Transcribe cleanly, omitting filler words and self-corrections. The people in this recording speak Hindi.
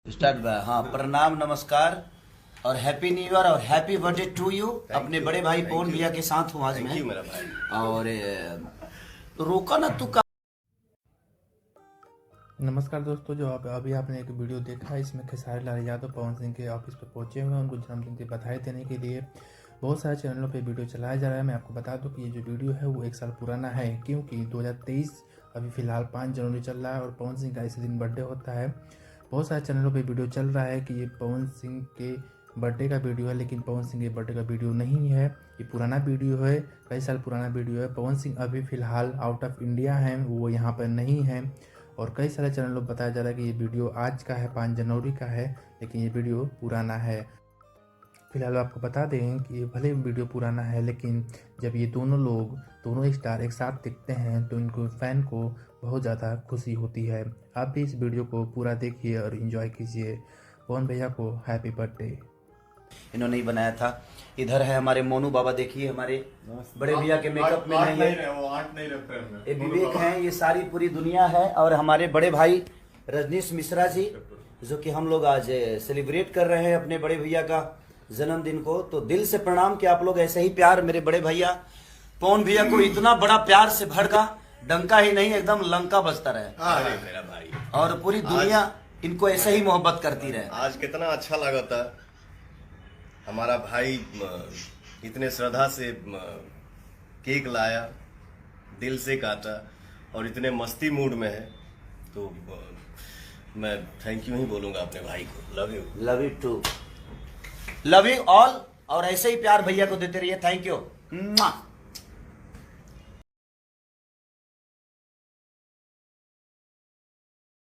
स्टार्ट। हाँ, प्रणाम, नमस्कार और हैप्पी न्यू ईयर और हैप्पी बर्थडे टू यू। अपने बड़े भाई पवन भैया के साथ हूँ आज मैं। मेरा भाई। और रोका ना तू का। नमस्कार दोस्तों, जो अभी आपने एक वीडियो देखा है, इसमें खेसारी लाल यादव पवन सिंह के ऑफिस पर पहुंचे हुए हैं उनको जन्मदिन की बधाई देने के लिए। बहुत सारे चैनलों पे वीडियो चलाया जा रहा है। मैं आपको बता दूं कि ये जो वीडियो है वो 1 साल पुराना है, क्योंकि 2023 अभी फ़िलहाल 5 जनवरी चल रहा है और पवन सिंह का इसी दिन बर्थडे होता है। बहुत सारे चैनलों पे वीडियो चल रहा है कि ये पवन सिंह के बर्थडे का वीडियो है, लेकिन पवन सिंह के बर्थडे का वीडियो नहीं है। ये पुराना वीडियो है, कई साल पुराना वीडियो है। पवन सिंह अभी फ़िलहाल आउट ऑफ इंडिया हैं, वो यहाँ पर नहीं हैं। और कई सारे चैनलों पर बताया जा रहा है कि ये वीडियो आज का है, 5 जनवरी का है, लेकिन ये वीडियो पुराना है। फिलहाल आपको बता दें कि भले वीडियो पुराना है, लेकिन जब ये दोनों स्टार एक साथ दिखते हैं तो इनको फैन को बहुत ज़्यादा खुशी होती है। आप भी इस वीडियो को पूरा देखिए और एंजॉय कीजिए। पवन भैया को हैप्पी बर्थडे। इन्होंने ही बनाया था। इधर है हमारे मोनू बाबा, देखिए हमारे बड़े भैया के मेकअप में है ये विवेक हैं, ये सारी पूरी दुनिया है। और हमारे बड़े भाई रजनीश मिश्रा जी, जो कि हम लोग आज सेलिब्रेट कर रहे हैं अपने बड़े भैया का जन्मदिन को। तो दिल से प्रणाम कि आप लोग ऐसे ही प्यार मेरे बड़े भैया पवन भैया को इतना बड़ा प्यार से भड़का, डंका ही नहीं एकदम लंका बजता रहे। अरे मेरा भाई, और पूरी दुनिया इनको ऐसे ही मोहब्बत करती रहे। आज कितना अच्छा लगा था। हमारा भाई इतने श्रद्धा से केक लाया, दिल से काटा और इतने मस्ती मूड में है, तो मैं थैंक यू ही बोलूंगा अपने भाई को। Love you. Love you too, love you all. और ऐसे ही प्यार भैया को देते रहिए। Thank you.